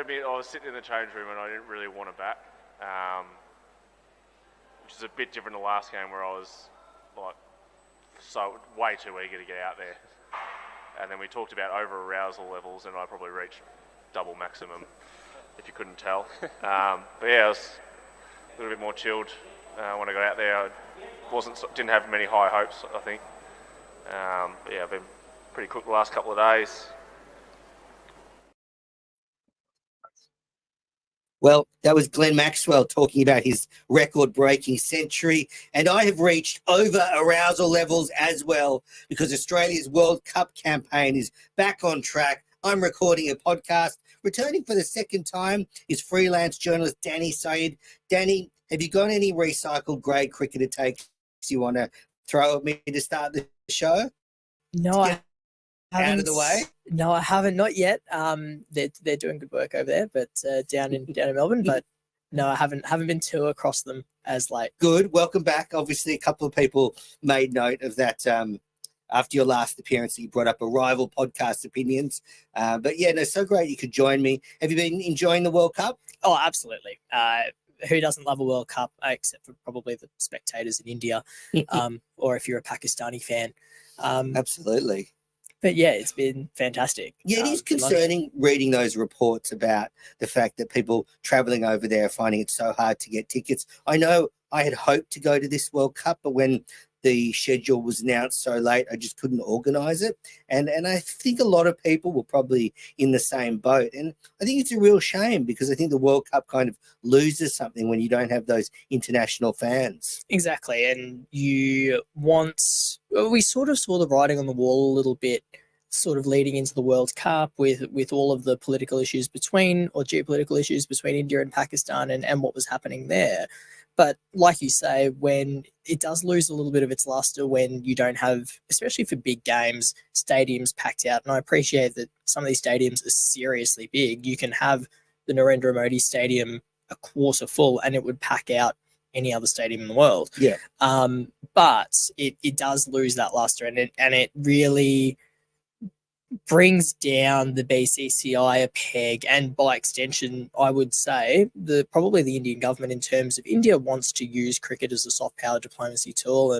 admit, I was sitting in the change room and I didn't really want to bat, which is a bit different to the last game where I was like way too eager to get out there. And then we talked about over-arousal levels, and I probably reached double maximum, if you couldn't tell. But yeah, I was a little bit more chilled when I got out there. I didn't have many high hopes, I think. But yeah, I've been pretty cooked the last couple of days. Well, that was Glenn Maxwell talking about his record-breaking century, and I have reached over-arousal levels as well because Australia's World Cup campaign is back on track. I'm recording a podcast. Returning for the second time is freelance journalist Danny Said. Danny, have you got any recycled grade cricketer takes you want to throw at me to start the show? No, I haven't. Out of the way? No, I haven't, not yet. They're doing good work over there, but down in Melbourne. But no, I haven't been too across them as late. Good. Welcome back. Obviously, a couple of people made note of that after your last appearance. You brought up a rival podcast opinions. But yeah, no, so great you could join me. Have you been enjoying the World Cup? Oh, absolutely. Who doesn't love a World Cup, except for probably the spectators in India, or if you're a Pakistani fan. Absolutely. But yeah, it's been fantastic. Yeah, it is concerning reading those reports about the fact that people travelling over there are finding it so hard to get tickets. I know I had hoped to go to this World Cup, but when the schedule was announced so late, I just couldn't organise it. And I think a lot of people were probably in the same boat. And I think it's a real shame because I think the World Cup kind of loses something when you don't have those international fans. Exactly. And we sort of saw the writing on the wall a little bit sort of leading into the World Cup with all of the political issues geopolitical issues between India and Pakistan and what was happening there. But like you say, when it does lose a little bit of its luster when you don't have, especially for big games, stadiums packed out. And I appreciate that some of these stadiums are seriously big. You can have the Narendra Modi Stadium a quarter full and it would pack out any other stadium in the world. Yeah. But it does lose that luster and it really brings down the BCCI a peg, and by extension, I would say probably the Indian government in terms of India wants to use cricket as a soft power diplomacy tool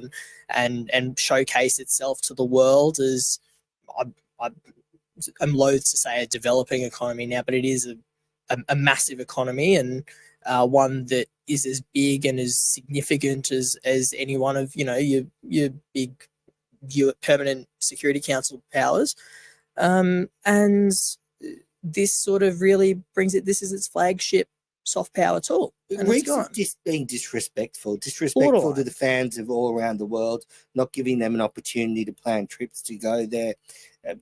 and showcase itself to the world as I'm loath to say a developing economy now, but it is a massive economy and one that is as big and as significant as any one of your big permanent Security Council powers. And this sort of really brings it. This is its flagship soft power tool. And it's gone. Just being disrespectful to the fans of all around the world, not giving them an opportunity to plan trips to go there.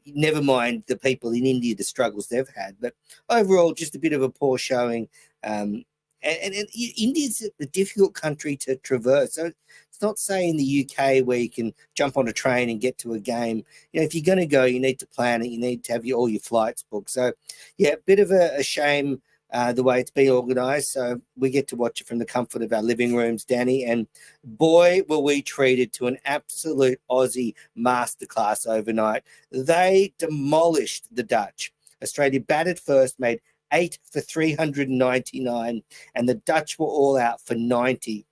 Never mind the people in India, the struggles they've had, but overall, just a bit of a poor showing. And India's a difficult country to traverse. So it's not saying the UK where you can jump on a train and get to a game. If you're going to go, you need to plan it. You need to have all your flights booked. So, yeah, a bit of a shame the way it's been organised. So we get to watch it from the comfort of our living rooms, Danny. And boy, were we treated to an absolute Aussie masterclass overnight. They demolished the Dutch. Australia batted first, made 8 for 399, and the Dutch were all out for 90.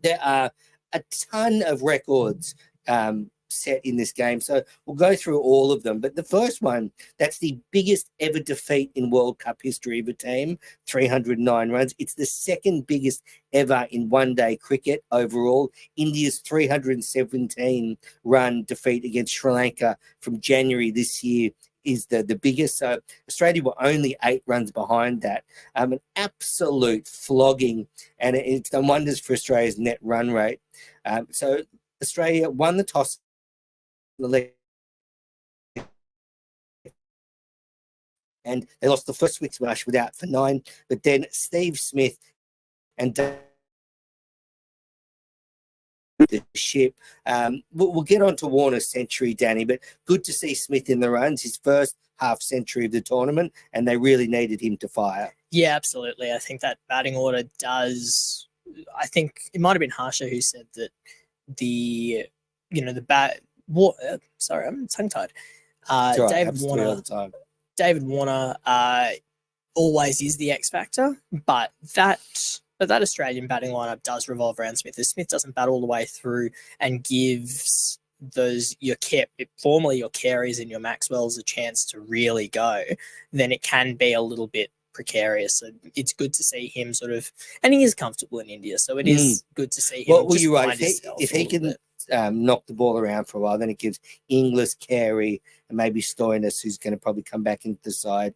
There are a ton of records set in this game, so we'll go through all of them. But the first one, that's the biggest ever defeat in World Cup history of a team, 309 runs. It's the second biggest ever in one-day cricket overall. India's 317-run defeat against Sri Lanka from January this year is the biggest. So Australia were only 8 runs behind that. An absolute flogging, and it's done wonders for Australia's net run rate. So Australia won the toss and they lost the first wicket to Ashwin out for 9, but then Steve Smith and the ship. We'll get on to Warner's century, Danny, but good to see Smith in the runs, his first half century of the tournament, and they really needed him to fire. Yeah, absolutely. I think that batting order does. I think it might have been Harsha who said that sorry, I'm tongue-tied. David Warner. David Warner always is the X factor, but that Australian batting lineup does revolve around Smith. If Smith doesn't bat all the way through and gives formerly your Careys and your Maxwells a chance to really go, then it can be a little bit precarious. So it's good to see him sort of, and he is comfortable in India, so it is good to see him. Well, you're right. If he can knock the ball around for a while, then it gives Inglis, Carey, and maybe Stoinis, who's going to probably come back into the side,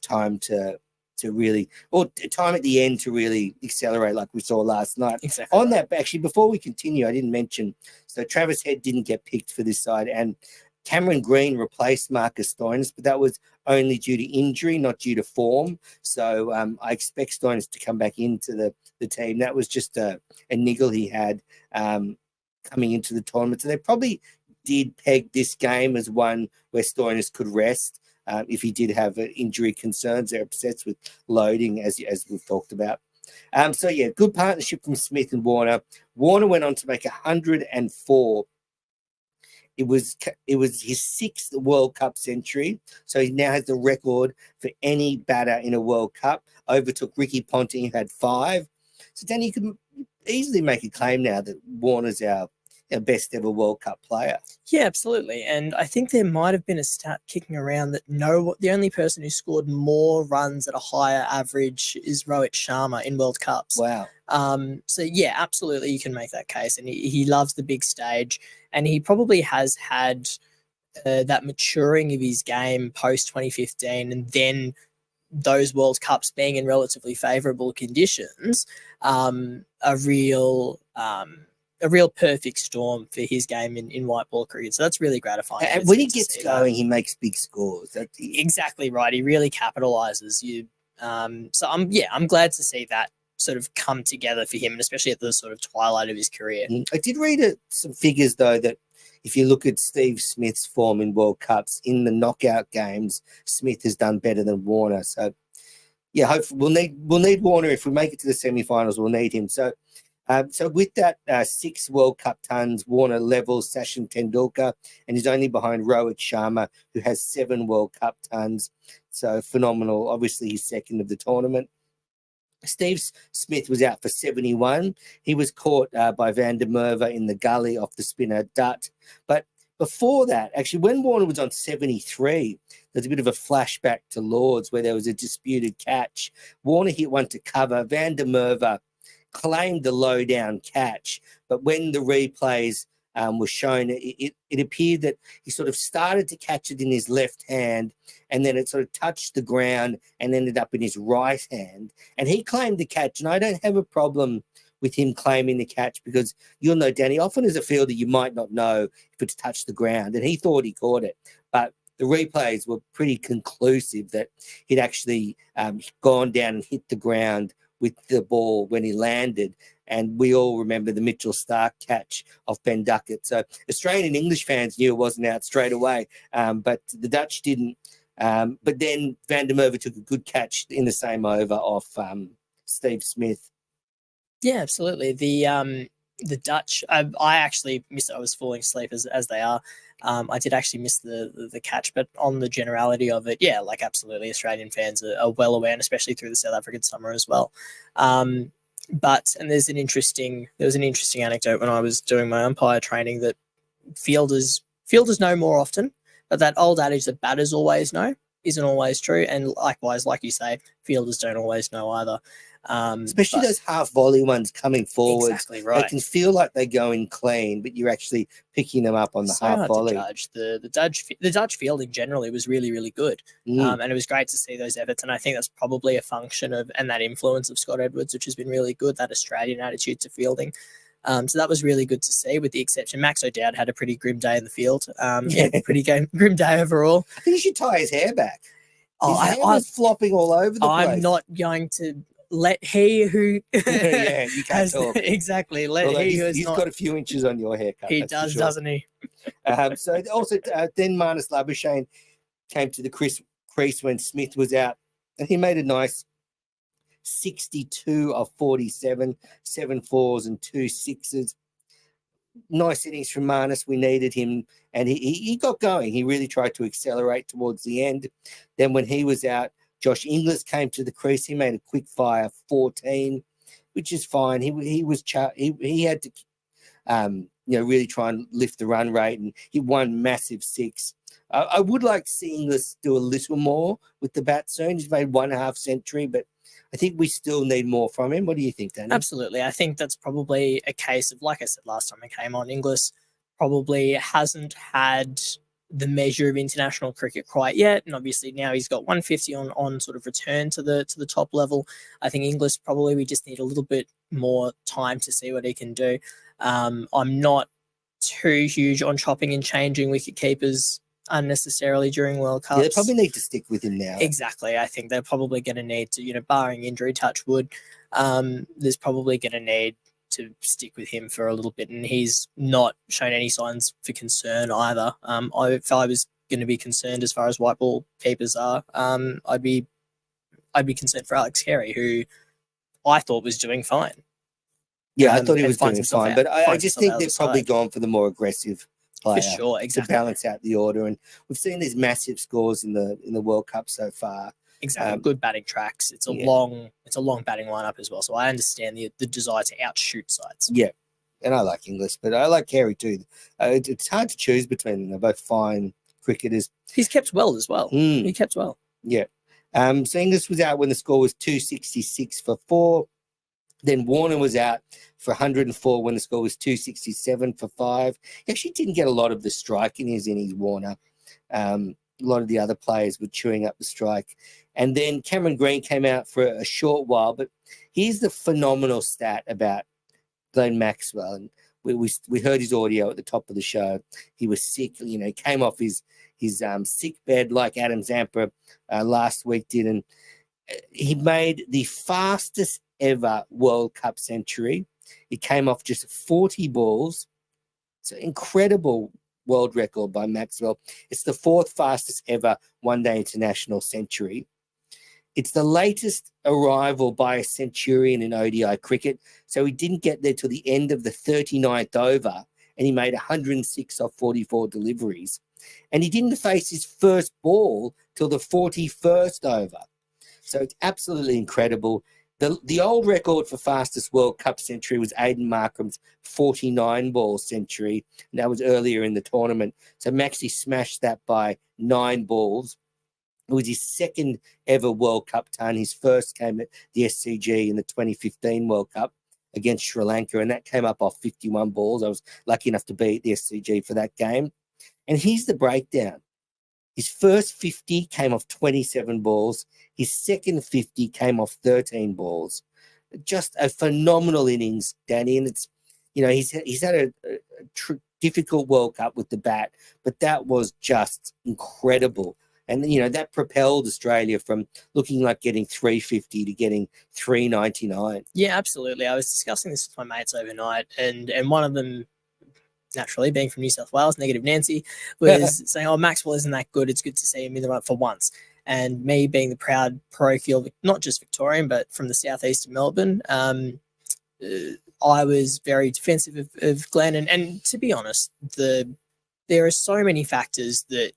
time to really, or time at the end to really accelerate like we saw last night. Exactly. On that, actually, before we continue, I didn't mention, so Travis Head didn't get picked for this side, and Cameron Green replaced Marcus Stoinis, but that was only due to injury, not due to form. So I expect Stoinis to come back into the team. That was just a niggle he had coming into the tournament. So they probably did peg this game as one where Stoinis could rest if he did have injury concerns or upsets with loading, as we've talked about. So, yeah, good partnership from Smith and Warner. Warner went on to make 104. It was his 6th World Cup century, so he now has the record for any batter in a World Cup. Overtook Ricky Ponting, who had 5. So, Danny, you can easily make a claim now that Warner's our best ever World Cup player. Yeah, absolutely. And I think there might have been a stat kicking around that the only person who scored more runs at a higher average is Rohit Sharma in World Cups. Wow. So yeah, absolutely, you can make that case. And he loves the big stage, and he probably has had that maturing of his game post 2015, and then those World Cups being in relatively favourable conditions, a real perfect storm for his game in white ball cricket. So that's really gratifying. And when he gets going, he makes big scores. That's exactly right. He really capitalizes. So I'm glad to see that sort of come together for him, and especially at the sort of twilight of his career. I did read some figures though that if you look at Steve Smith's form in World Cups, in the knockout games, Smith has done better than Warner. So yeah, hopefully we'll need Warner. If we make it to the semi-finals, we'll need him. So with that 6 World Cup tons, Warner levels Sachin Tendulkar, and he's only behind Rohit Sharma, who has 7 World Cup tons. So phenomenal. Obviously, he's second of the tournament. Steve Smith was out for 71. He was caught by Van der Merwe in the gully off the spinner Dutt. But before that, actually, when Warner was on 73, there's a bit of a flashback to Lords where there was a disputed catch. Warner hit one to cover. Van der Merwe claimed the low down catch, but when the replays were shown, it appeared that he sort of started to catch it in his left hand, and then it sort of touched the ground and ended up in his right hand. And he claimed the catch, and I don't have a problem with him claiming the catch, because you'll know, Danny, often as a fielder you might not know if it's touched the ground, and he thought he caught it, but the replays were pretty conclusive that he'd actually gone down and hit the ground with the ball when he landed. And we all remember the Mitchell Starc catch of Ben Duckett. So Australian and English fans knew it wasn't out straight away, but the Dutch didn't. But then Van der Merwe took a good catch in the same over off Steve Smith. Yeah, absolutely. The Dutch, I actually missed it. I was falling asleep as they are. I did actually miss the catch, but on the generality of it, yeah, like absolutely, Australian fans are well aware, and especially through the South African summer as well. But there was an interesting anecdote when I was doing my umpire training that fielders know more often, but that old adage that batters always know isn't always true. And likewise, like you say, fielders don't always know either. Especially those half volley ones coming forward. Exactly right. They can feel like they're going clean, but you're actually picking them up on the so half hard volley. To judge. The Dutch fielding generally was really, really good. And it was great to see those efforts. And I think that's probably a function of, and that influence of Scott Edwards, which has been really good, that Australian attitude to fielding. So that was really good to see, with the exception. Max O'Dowd had a pretty grim day in the field. Pretty grim day overall. I think he should tie his hair back. His hair was flopping all over the place. I'm not going to let he who yeah, you can't talk. Exactly. Let although he who has he's not. got a few inches on your haircut. He does, sure. doesn't he? So also then Marnus Labuschagne came to the crease when Smith was out, and he made a nice 62 of 47, 7 4s and 2 6s. Nice innings from Marnus. We needed him, and he got going. He really tried to accelerate towards the end. Then when he was out, Josh Inglis came to the crease. He made a quick fire 14, which is fine. He had to really try and lift the run rate, and he won massive 6. I would like to see Inglis do a little more with the bat soon. He's made 1.5 century, but I think we still need more from him. What do you think, Danny? Absolutely. I think that's probably a case of, like I said last time I came on, Inglis probably hasn't had the measure of international cricket quite yet, and obviously now he's got 150 on sort of return to the top level. I think Inglis probably we just need a little bit more time to see what he can do. I'm not too huge on chopping and changing wicket keepers unnecessarily during World Cups. Yeah, they probably need to stick with him now. Exactly. I think they're probably going to need to, barring injury, touch wood, there's probably going to need to stick with him for a little bit, and he's not shown any signs for concern either. If I was going to be concerned as far as white ball keepers are, I'd be concerned for Alex Carey, who I thought was doing fine. Yeah, I thought he was doing fine, but I just think they've probably gone for the more aggressive player for sure, exactly, to balance out the order. And we've seen these massive scores in the World Cup so far. Exactly, good batting tracks. It's a long batting lineup as well. So I understand the desire to outshoot sides. Yeah, and I like Inglis, but I like Carey too. It's hard to choose between them. They're both fine cricketers. He's kept well as well. He kept well. Yeah. So Inglis was out when the score was 266 for 4. Then Warner was out for 104 when the score was 267 for 5. He actually didn't get a lot of the strike in his innings, Warner. A lot of the other players were chewing up the strike. And then Cameron Green came out for a short while. But here's the phenomenal stat about Glenn Maxwell. And we heard his audio at the top of the show. He was sick, came off his sick bed like Adam Zampa last week did. And he made the fastest ever World Cup century. It came off just 40 balls. It's an incredible world record by Maxwell. It's the 4th fastest ever one-day international century. It's the latest arrival by a centurion in ODI cricket. So he didn't get there till the end of the 39th over, and he made 106 off 44 deliveries. And he didn't face his first ball till the 41st over. So it's absolutely incredible. The old record for fastest World Cup century was Aidan Markram's 49-ball century, and that was earlier in the tournament. So Maxi smashed that by 9 balls. It was his 2nd ever World Cup ton. His first came at the SCG in the 2015 World Cup against Sri Lanka, and that came up off 51 balls. I was lucky enough to be at the SCG for that game. And here's the breakdown. His first 50 came off 27 balls. His second 50 came off 13 balls. Just a phenomenal innings, Danny. And it's, he's had a difficult World Cup with the bat, but that was just incredible. And, that propelled Australia from looking like getting 350 to getting 399. Yeah, absolutely. I was discussing this with my mates overnight, and one of them, naturally being from New South Wales, Negative Nancy, was saying, "Oh, Maxwell isn't that good. It's good to see him in the run for once." And me being the proud parochial, not just Victorian, but from the southeast of Melbourne, I was very defensive of Glenn. And to be honest, there are so many factors that,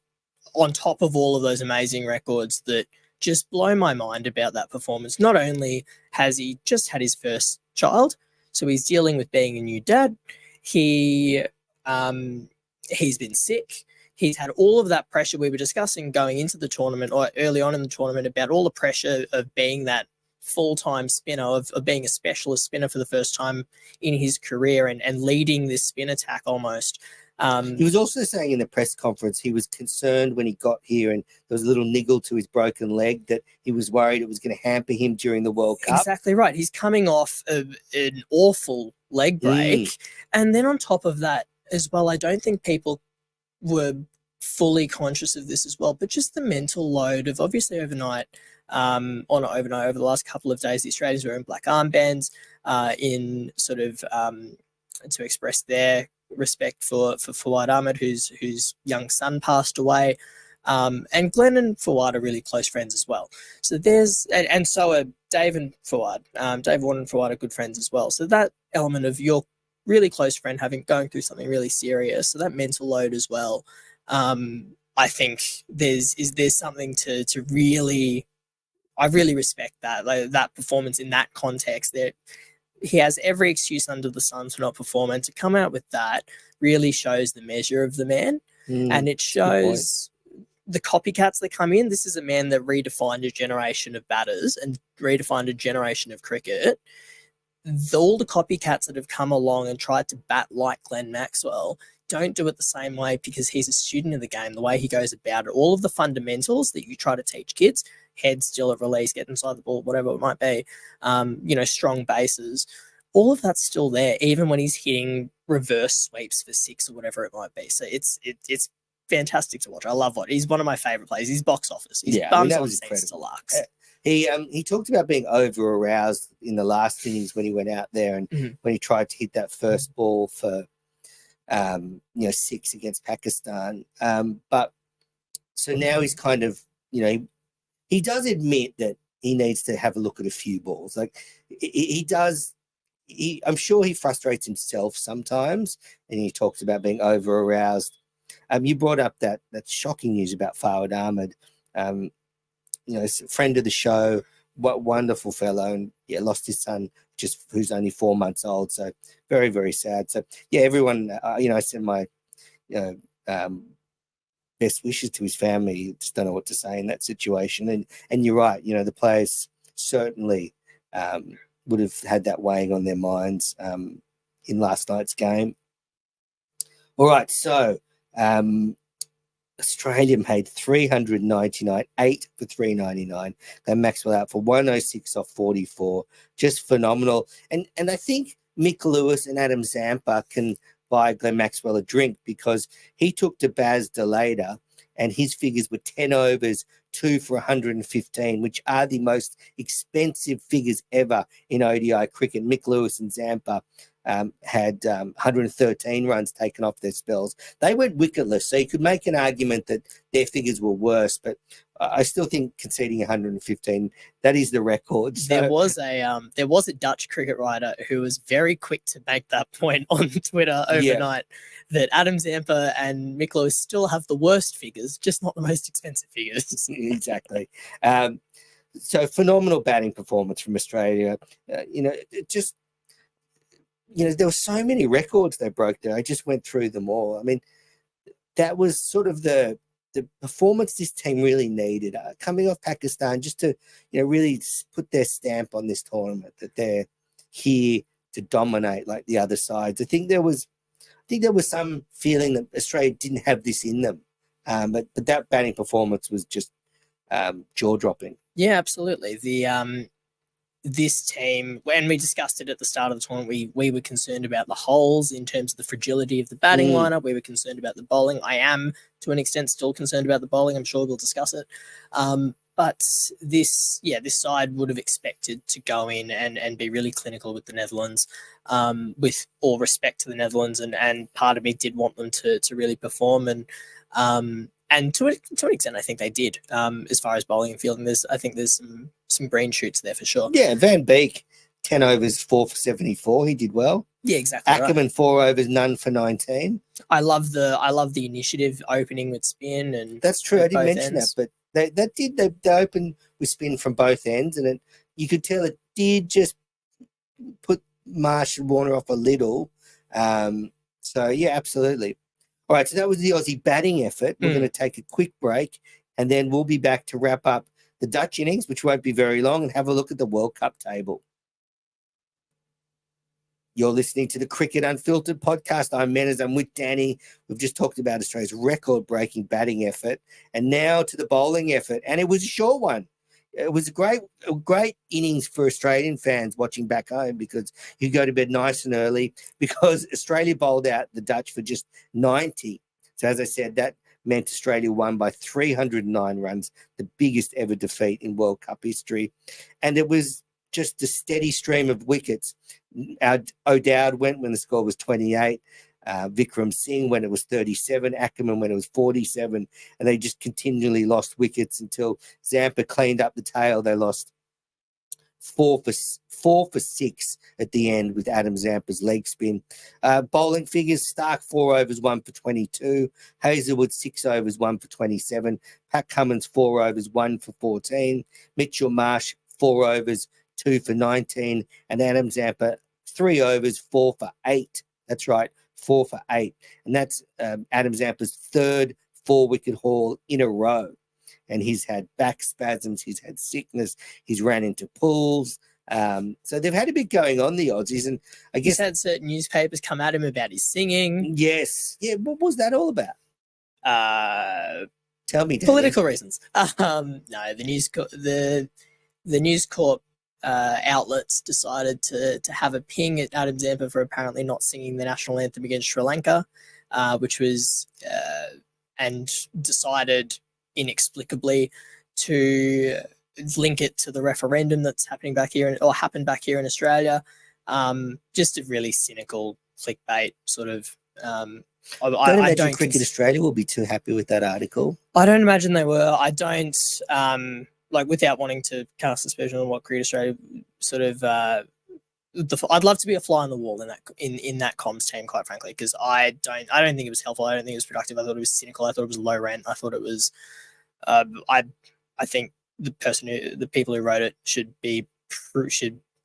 on top of all of those amazing records, that just blow my mind about that performance. Not only has he just had his first child, so he's dealing with being a new dad, he's been sick. He's had all of that pressure we were discussing going into the tournament, or early on in the tournament, about all the pressure of being that full-time spinner, of being a specialist spinner for the first time in his career, and leading this spin attack almost. He was also saying in the press conference he was concerned when he got here and there was a little niggle to his broken leg that he was worried it was going to hamper him during the World Cup. Exactly right. He's coming off an awful leg break. And then on top of that as well, I don't think people were fully conscious of this as well, but just the mental load of, obviously overnight, over the last couple of days, the Australians were in black armbands in sort of to express their respect for Fawad Ahmed, whose young son passed away. And Glenn and Fawad are really close friends as well. So and so are Dave and Fawad. Dave Warner and Fawad are good friends as well. So that element of your really close friend going through something really serious, so that mental load as well. I think there's something to really I really respect that, like that performance in that context. That he has every excuse under the sun for not performing. To come out with that really shows the measure of the man, and it shows the copycats that come in. This is a man that redefined a generation of batters and redefined a generation of cricket. All the copycats that have come along and tried to bat like Glenn Maxwell don't do it the same way because he's a student of the game, the way he goes about it. All of the fundamentals that you try to teach kids, head still at release, get inside the ball, whatever it might be, strong bases, all of that's still there, even when he's hitting reverse sweeps for 6 or whatever it might be. So it's fantastic to watch. I love what he's one of my favorite players. He's box office. He's bums on seats to Lux. He talked about being over aroused in the last innings when he went out there and when he tried to hit that first ball for 6 against Pakistan. But so now he's kind of, he does admit that he needs to have a look at a few balls. Like he does. I'm sure he frustrates himself sometimes, and he talks about being over aroused. You brought up that shocking news about Fawad Ahmed. Friend of the show, what wonderful fellow, and lost his son who's only 4 months old. So very, very sad. So everyone, I send my best wishes to his family. Just don't know what to say in that situation. And you're right. The players certainly would have had that weighing on their minds in last night's game. All right, so Australia made 399, 8 for 399. Glenn Maxwell out for 106 off 44. Just phenomenal. And I think Mick Lewis and Adam Zampa can buy Glenn Maxwell a drink because he took to Baz Delader and his figures were 10 overs, 2 for 115, which are the most expensive figures ever in ODI cricket. Mick Lewis and Zampa had 113 runs taken off their spells. They went wicketless, so you could make an argument that their figures were worse, but I still think conceding 115, that is the record. So. There was a Dutch cricket writer who was very quick to make that point on Twitter overnight that Adam Zampa and Mick Lewis still have the worst figures, just not the most expensive figures. Exactly. So phenomenal batting performance from Australia. There were so many records they broke there. I just went through them all. I mean, that was sort of the performance this team really needed. Coming off Pakistan, just to really put their stamp on this tournament, that they're here to dominate like the other sides. I think there was some feeling that Australia didn't have this in them, but that batting performance was just jaw dropping. Yeah, absolutely. This team, and we discussed it at the start of the tournament, we were concerned about the holes in terms of the fragility of the batting lineup. We were concerned about the bowling. I am, to an extent, still concerned about the bowling. I'm sure we'll discuss it. But this side would have expected to go in and be really clinical with the Netherlands, with all respect to the Netherlands. And part of me did want them to really perform. And to an extent, I think they did. As far as bowling and fielding, I think there's some green shoots there for sure. Yeah, Van Beek, 10 overs, 4 for 74. He did well. Yeah, exactly. Ackerman, right. 4 overs, none for 19. I love the initiative opening with spin, and that's true. I didn't mention that, but they opened with spin from both ends, and you could tell it did just put Marsh and Warner off a little. So yeah, absolutely. All right, so that was the Aussie batting effort. We're going to take a quick break, and then we'll be back to wrap up the Dutch innings, which won't be very long, and have a look at the World Cup table. You're listening to the Cricket Unfiltered podcast. I'm Menas. I'm with Danny. We've just talked about Australia's record-breaking batting effort, and now to the bowling effort, and it was a short one. It was a great innings for Australian fans watching back home because you go to bed nice and early because Australia bowled out the Dutch for just 90. So as I said, that meant Australia won by 309 runs, the biggest ever defeat in World Cup history. And it was just a steady stream of wickets. O'Dowd went when the score was 28. Vikram Singh when it was 37, Ackerman when it was 47, and they just continually lost wickets until Zampa cleaned up the tail. They lost 4 for 6 at the end with Adam Zampa's leg spin. Bowling figures: Stark 4 overs, 1 for 22. Hazelwood 6 overs, 1 for 27. Pat Cummins 4 overs, 1 for 14. Mitchell Marsh 4 overs, 2 for 19, and Adam Zampa 3 overs, 4 for 8. That's right, 4 for 8, and that's Adam Zampa's third 4-wicket haul in a row. And he's had back spasms, he's had sickness, he's ran into pools. So they've had a bit going on, the Aussies, and I guess He's had certain newspapers come at him about his singing. yes, yeah. What was that all about? Tell me, Danny. Political reasons. No, the News Corp outlets decided to have a ping at Adam Zampa for apparently not singing the national anthem against Sri Lanka, which was and decided inexplicably to link it to the referendum that's happening back here or happened back here in Australia. Just a really cynical clickbait sort of. I imagine Cricket Australia will be too happy with that article. I don't imagine they were. I don't like, without wanting to cast suspicion on what Cricket Australia sort of. I'd love to be a fly on the wall in that comms team, quite frankly, because I don't think it was helpful. I don't think it was productive. I thought it was cynical. I thought it was low rent. I thought it was. I think the people who wrote it should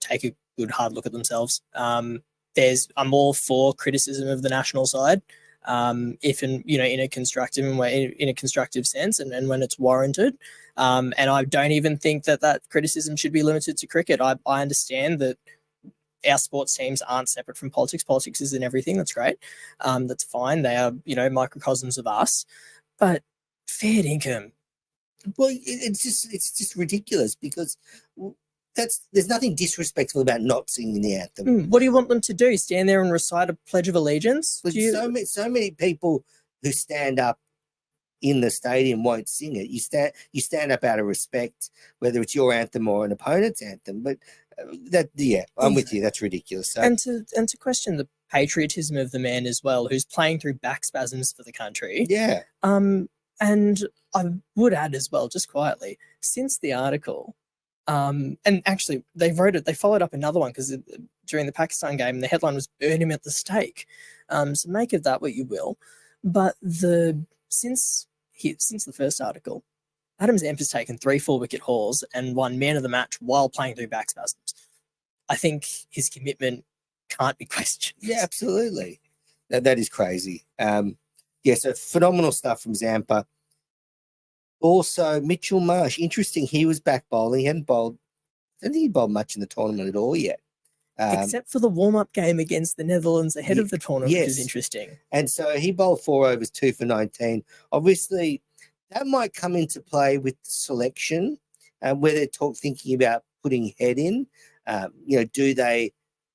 take a good hard look at themselves. I'm all for criticism of the national side, if in a constructive way, in a constructive sense, and when it's warranted. And I don't even think that criticism should be limited to cricket. I understand that our sports teams aren't separate from politics. Politics is in everything. That's great. That's fine. They are, microcosms of us. But fair income. Well, it's just ridiculous, because there's nothing disrespectful about not singing the anthem. What do you want them to do? Stand there and recite a Pledge of Allegiance? So many people who stand up in the stadium won't sing it. You stand up out of respect, whether it's your anthem or an opponent's anthem. But I'm with you. That's ridiculous. So, and to question the patriotism of the man as well, who's playing through back spasms for the country. Yeah. And I would add as well, just quietly, since the article, and actually they followed up another one, because during the Pakistan game, the headline was "Burn him at the stake." So make of that what you will. But since the first article, Adam Zampa's taken 3 4-wicket hauls and won man of the match while playing through back spasms. I think his commitment can't be questioned. Yeah, absolutely. That is crazy. So phenomenal stuff from Zampa. Also, Mitchell Marsh, interesting. He was back bowling. He hadn't bowled. I don't think he bowled much in the tournament at all yet. Except for the warm-up game against the Netherlands ahead of the tournament, which is interesting. And so he bowled 4 overs, 2 for 19. Obviously, that might come into play with selection, where they're thinking about putting Head in. Do they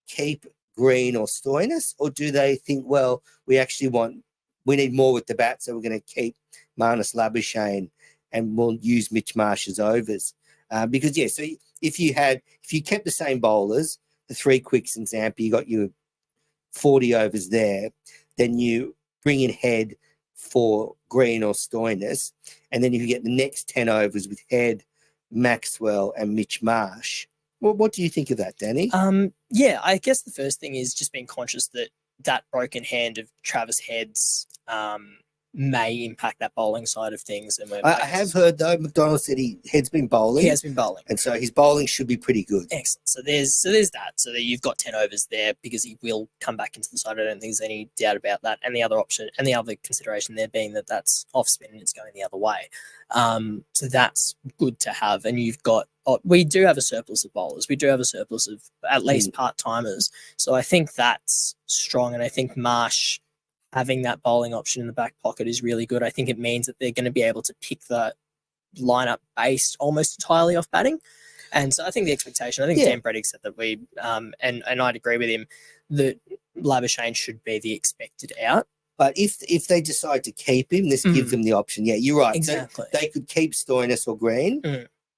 keep Green or Stoinis, or do they think, well, we need more with the bat, so we're going to keep Marnus Labuschagne and we'll use Mitch Marsh's overs? Because so if you kept the same bowlers, the 3 quicks and Zampa, you got your 40 overs there, then you bring in Head for Green or Stoinis, and then if you get the next 10 overs with Head, Maxwell and Mitch Marsh. Well, what do you think of that, Danny? I guess the first thing is just being conscious that broken hand of Travis Head's may impact that bowling side of things. And I have heard, though, McDonald said Head's been bowling. He has been bowling, and so his bowling should be pretty good. Excellent. So there's that. So that you've got 10 overs there, because he will come back into the side. I don't think there's any doubt about that. And the other option and the other consideration there being that's off spin and it's going the other way. So that's good to have. And we do have a surplus of bowlers. We do have a surplus of at least part-timers. So I think that's strong. And I think Marsh having that bowling option in the back pocket is really good. I think it means that they're going to be able to pick the lineup based almost entirely off batting. And so I think the expectation, Dan Breddick said that and I'd agree with him, that Labuschagne should be the expected out. But if they decide to keep him, this gives them the option. Yeah, you're right. Exactly. They could keep Stoinis or Green.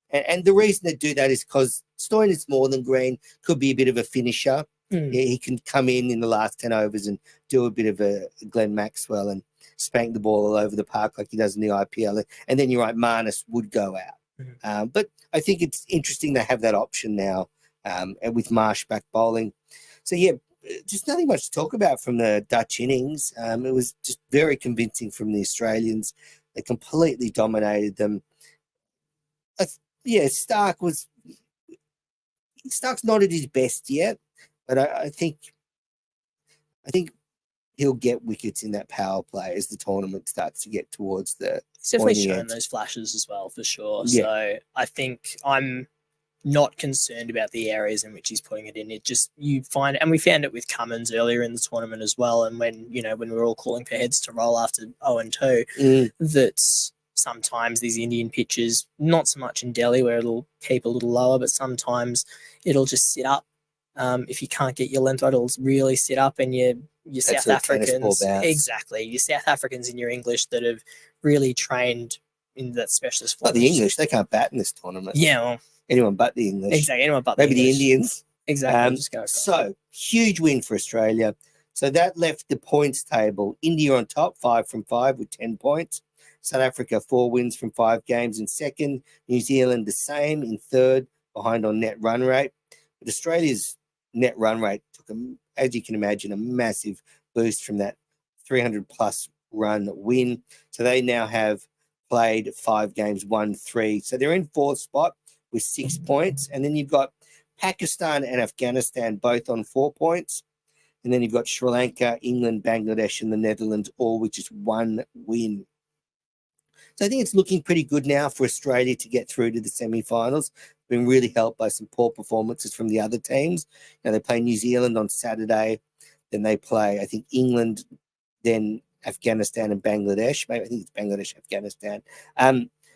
And the reason they do that is because Stoinis more than Green could be a bit of a finisher. He can come in the last 10 overs and do a bit of a Glenn Maxwell and spank the ball all over the park like he does in the IPL. And then you're right, Marnus would go out. But I think it's interesting to have that option now, and with Marsh back bowling. So yeah, just nothing much to talk about from the Dutch innings. It was just very convincing from the Australians. They completely dominated them. Yeah, Stark's not at his best yet, but I think he'll get wickets in that power play as the tournament starts to get towards the. He's definitely pointy shown end. those flashes as well, for sure. Yeah. So I think I'm not concerned about the areas in which he's putting it in. It just, you find, and we found it with Cummins earlier in the tournament as well. And when we were all calling for heads to roll after 0-2, that sometimes these Indian pitches, not so much in Delhi where it'll keep a little lower, but sometimes it'll just sit up. If you can't get your length, it'll really sit up, and your South Africans, exactly, your South Africans and your English that have really trained in that specialist form. Not the English, they can't bat in this tournament. Yeah, well, anyone but the English. Exactly, anyone but maybe the English. Indians. Exactly. Just go so huge win for Australia. So that left the points table. India on top, 5 from 5 with 10 points. South Africa 4 wins from 5 games in second. New Zealand the same in third, behind on net run rate. But Australia's net run rate took, as you can imagine, a massive boost from that 300-plus run win. So they now have played 5 games, won 3. So they're in 4th spot with 6 points. And then you've got Pakistan and Afghanistan both on 4 points. And then you've got Sri Lanka, England, Bangladesh, and the Netherlands, all with just 1 win. So I think it's looking pretty good now for Australia to get through to the semi-finals. Been really helped by some poor performances from the other teams. They play New Zealand on Saturday, then they play, I think, England, then Afghanistan and Bangladesh. Maybe I think it's Bangladesh, Afghanistan.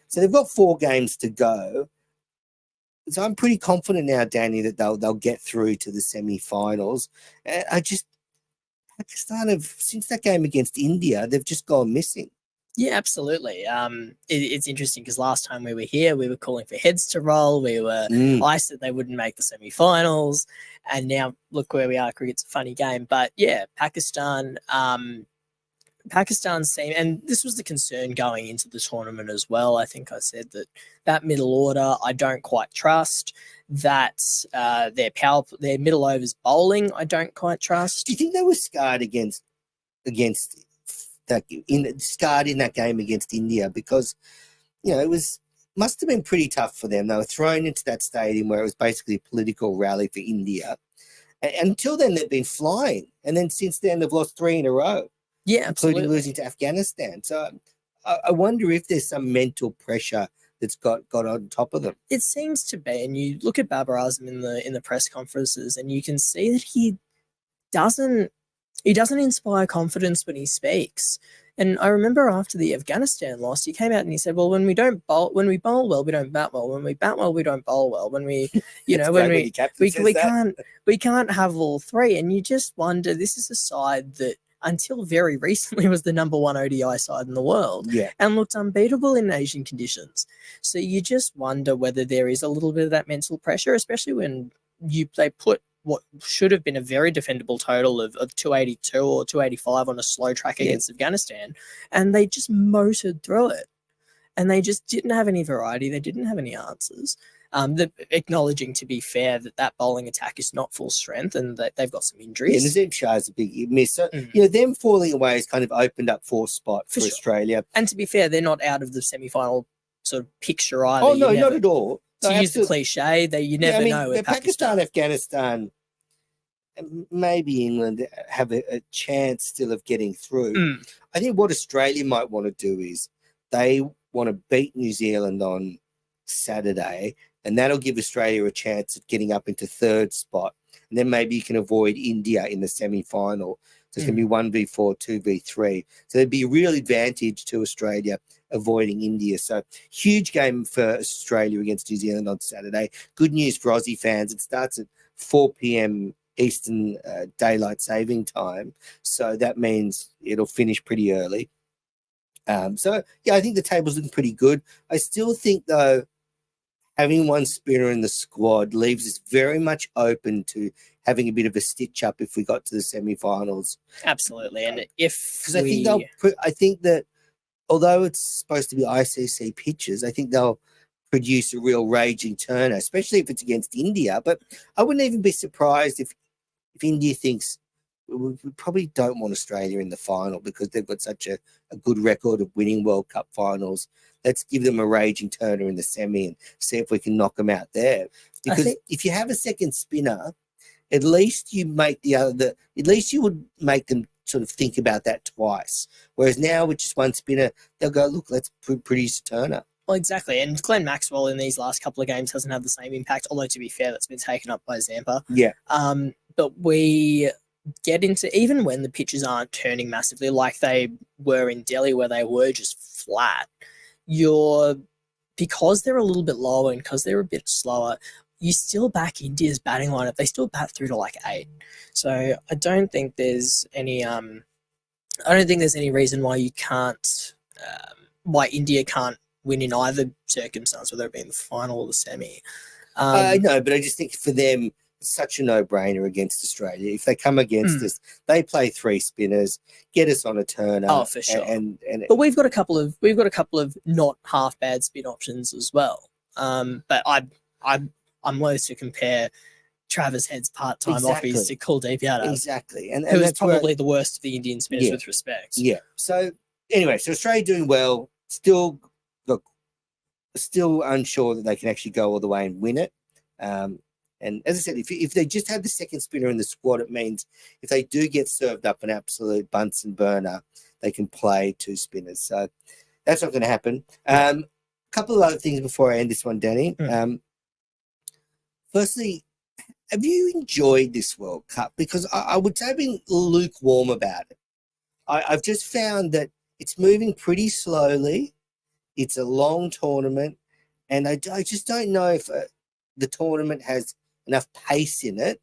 So they've got 4 games to go. So I'm pretty confident now, Danny, that they'll get through to the semi-finals. Pakistan have, since that game against India, they've just gone missing. Yeah, absolutely. It's interesting because last time we were here, we were calling for heads to roll. I said they wouldn't make the semi-finals, and now look where we are. Cricket's a funny game, but yeah, Pakistan's team, and this was the concern going into the tournament as well. I think I said that middle order I don't quite trust. That their middle overs bowling I don't quite trust. Do you think they were scarred against scarred in that game against India? Because it must have been pretty tough for them. They were thrown into that stadium where it was basically a political rally for India. And until then, they've been flying, and then since then they've lost 3 in a row. Yeah, absolutely. Including losing to Afghanistan. So I wonder if there's some mental pressure that's got on top of them. It seems to be, and you look at Babar Azam in the press conferences, and you can see that he doesn't inspire confidence when he speaks. And I remember after the Afghanistan loss, he came out and he said, "Well, when we bowl well, we don't bat well. When we bat well, we don't bowl well. When we, we can't have all 3." And you just wonder, this is a side that until very recently was the number 1 ODI side in the world, and looked unbeatable in Asian conditions. So you just wonder whether there is a little bit of that mental pressure, especially when they put what should have been a very defendable total of 282 or 285 on a slow track against Afghanistan, and they just motored through it. And they just didn't have any variety. They didn't have any answers. Acknowledging, to be fair, that bowling attack is not full strength and that they've got some injuries. Yeah, Nazim Shah is a big miss. So, them falling away has kind of opened up 4th spot for Australia. And to be fair, they're not out of the semi-final sort of picture either. Oh, no, not at all. To use the cliche, you never know with Pakistan, Afghanistan, maybe England have a chance still of getting through. I think what Australia might want to do is they want to beat New Zealand on Saturday, and that'll give Australia a chance at getting up into 3rd spot. And then maybe you can avoid India in the semi-final. So it's going to be 1v4, 2v3. So there'd be a real advantage to Australia avoiding India. So huge game for Australia against New Zealand on Saturday. Good news for Aussie fans. It starts at 4 p.m. Eastern Daylight Saving Time. So that means it'll finish pretty early. I think the table's looking pretty good. I still think, though, having one spinner in the squad leaves us very much open to having a bit of a stitch up if we got to the semi-finals. Absolutely, and I think that although it's supposed to be ICC pitches, I think they'll produce a real raging turner, especially if it's against India. But I wouldn't even be surprised if India thinks we probably don't want Australia in the final because they've got such a good record of winning World Cup finals. Let's give them a raging turner in the semi and see if we can knock them out there. Because if you have a second spinner, at least you make at least you would make them sort of think about that twice. Whereas now with just one spinner, they'll go, look, let's produce a turner. Well, exactly. And Glenn Maxwell in these last couple of games hasn't had the same impact, although to be fair, that's been taken up by Zampa. Yeah. But we get into, even when the pitches aren't turning massively like they were in Delhi where they were just flat, because they're a little bit lower and because they're a bit slower, you still back India's batting lineup. They still bat through to like 8. So I don't think there's any reason why you can't, why India can't win in either circumstance, whether it be in the final or the semi. I know, but I just think for them, it's such a no-brainer against Australia. If they come against us, they play 3 spinners, get us on a turner. Oh, for sure. But we've got a couple of not half bad spin options as well. But I'm loath to compare Travis Head's part-time offies to Kuldeep Yadav. Exactly. And who is probably the worst of the Indian spinners with respect. Yeah. So anyway, so Australia doing well, still unsure that they can actually go all the way and win it. And as I said, if they just have the second spinner in the squad, it means if they do get served up an absolute Bunsen burner, they can play 2 spinners. So that's not going to happen. A couple of other things before I end this one, Danny. Firstly, have you enjoyed this World Cup? Because I would say I've been lukewarm about it. I've just found that it's moving pretty slowly. It's a long tournament. And I just don't know if the tournament has enough pace in it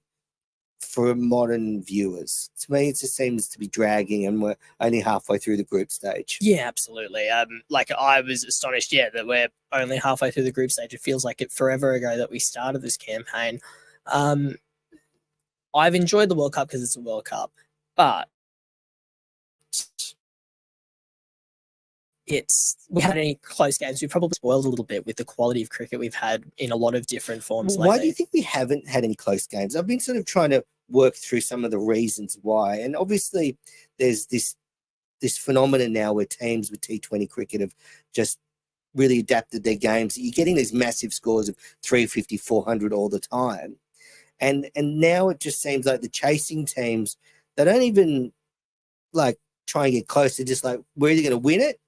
for modern viewers. To me, it just seems to be dragging, and we're only halfway through the group stage. Yeah, absolutely. I was astonished, that we're only halfway through the group stage. It feels like it forever ago that we started this campaign. I've enjoyed the World Cup because it's a World Cup, but we had any close games. We probably spoiled a little bit with the quality of cricket we've had in a lot of different forms lately. Why do you think we haven't had any close games? I've been sort of trying to work through some of the reasons why. And obviously there's this phenomenon now where teams with T20 cricket have just really adapted their games. You're getting these massive scores of 350, 400 all the time. And now it just seems like the chasing teams, they don't even like try and get close. They're just like, we're either going to win it,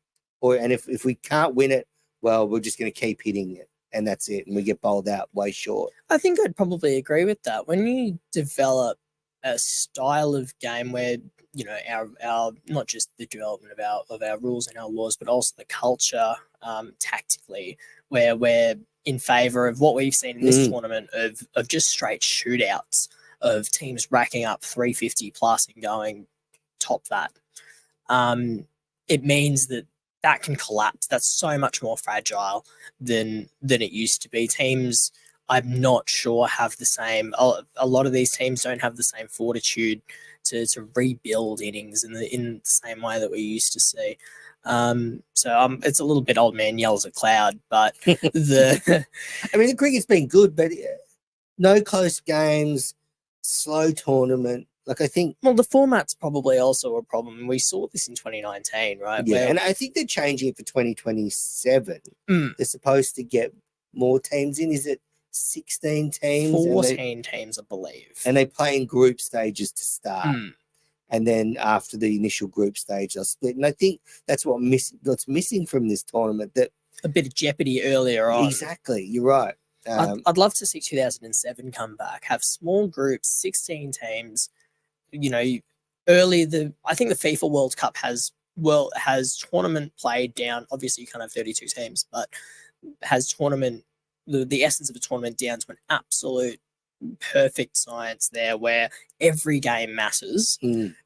and if we can't win it, well, we're just going to keep hitting it, and that's it, and we get bowled out way short. I think I'd probably agree with that. When you develop a style of game where, our not just the development of our rules and our laws, but also the culture tactically, where we're in favour of what we've seen in this tournament of just straight shootouts of teams racking up 350 plus and going top that. It means that can collapse. That's so much more fragile than it used to be. Teams, I'm not sure, have the same. A lot of these teams don't have the same fortitude to rebuild innings in the same way that we used to see. So it's a little bit old man yells at cloud, but the cricket's been good, but no close games, slow tournament. Like, I think... Well, the format's probably also a problem. We saw this in 2019, right? Yeah, and I think they're changing it for 2027. They're supposed to get more teams in. Is it 16 teams? 14 teams, I believe. And they play in group stages to start. And then after the initial group stage, they'll split. And I think that's what's missing from this tournament. That a bit of jeopardy earlier on. Exactly, you're right. I'd love to see 2007 come back. Have small groups, 16 teams. I think the FIFA World Cup has tournament played down. Obviously, you can't have 32 teams, but has tournament the essence of a tournament down to an absolute perfect science there, where every game matters,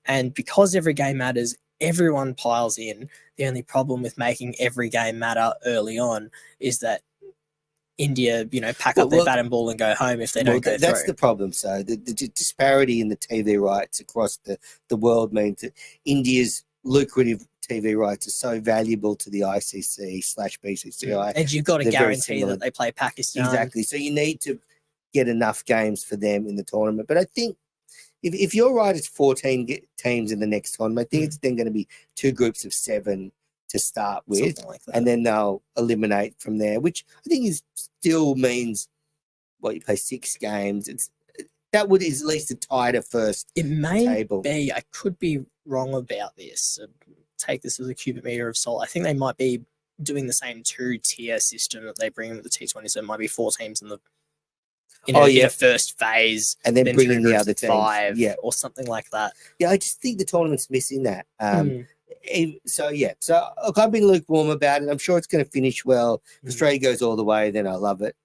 and because every game matters, everyone piles in. The only problem with making every game matter early on is that India, pack up their bat and ball and go home if they don't go through. That's the problem. So the disparity in the TV rights across the world means that India's lucrative TV rights are so valuable to the ICC/BCCI. And you've got to They're very guarantee similar. that they play Pakistan. Exactly. So you need to get enough games for them in the tournament. But I think if you're right, it's 14 teams in the next tournament. I think it's then going to be 2 groups of 7 to start with, Something like that. and then they'll eliminate from there, which I think still means you play 6 games. That is at least a tighter first It may table. be. I could be wrong about this. Take this as a cubic meter of salt. I think they might be doing the same 2-tier system that they bring in with the T20. So it might be 4 teams in a first phase, and then bring in the groups other of teams. 5, Yeah, or something like that. Yeah, I just think the tournament's missing that. So look, I've been lukewarm about it. I'm sure it's going to finish well. If Australia goes all the way, then I love it.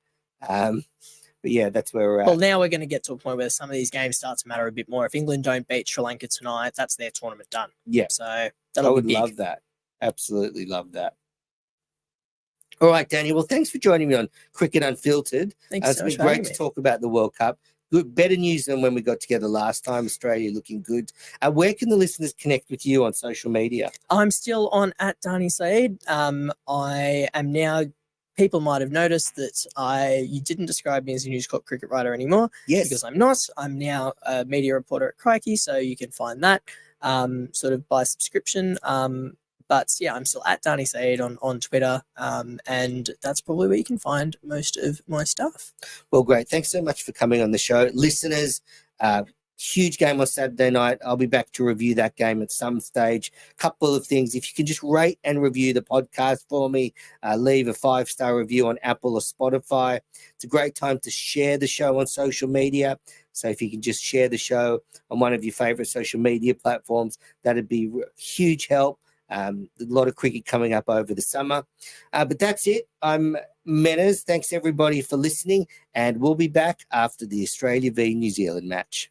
But yeah, that's where we're at. Well, now we're going to get to a point where some of these games start to matter a bit more. If England don't beat Sri Lanka tonight, that's their tournament done. Yeah, so I that'll would be big. love that. Absolutely love that. All right, Danny. Well, thanks for joining me on Cricket Unfiltered. Thanks so It's much been for great having to me. talk about the World Cup. Good, better news than when we got together last time. Australia looking good. Where can the listeners connect with you on social media? I'm still on at Dani Saeed. I am now. People might have noticed that you didn't describe me as a News Corp cricket writer anymore. Yes, Because I'm not. I'm now a media reporter at Crikey, so you can find that sort of by subscription. But yeah, I'm still at Dani Saeed on Twitter, and that's probably where you can find most of my stuff. Well, great. Thanks so much for coming on the show. Listeners, huge game on Saturday night. I'll be back to review that game at some stage. Couple of things. If you can just rate and review the podcast for me, leave a 5-star review on Apple or Spotify. It's a great time to share the show on social media. So if you can just share the show on one of your favorite social media platforms, that'd be huge help. A lot of cricket coming up over the summer. But that's it. I'm Menas. Thanks, everybody, for listening. And we'll be back after the Australia v New Zealand match.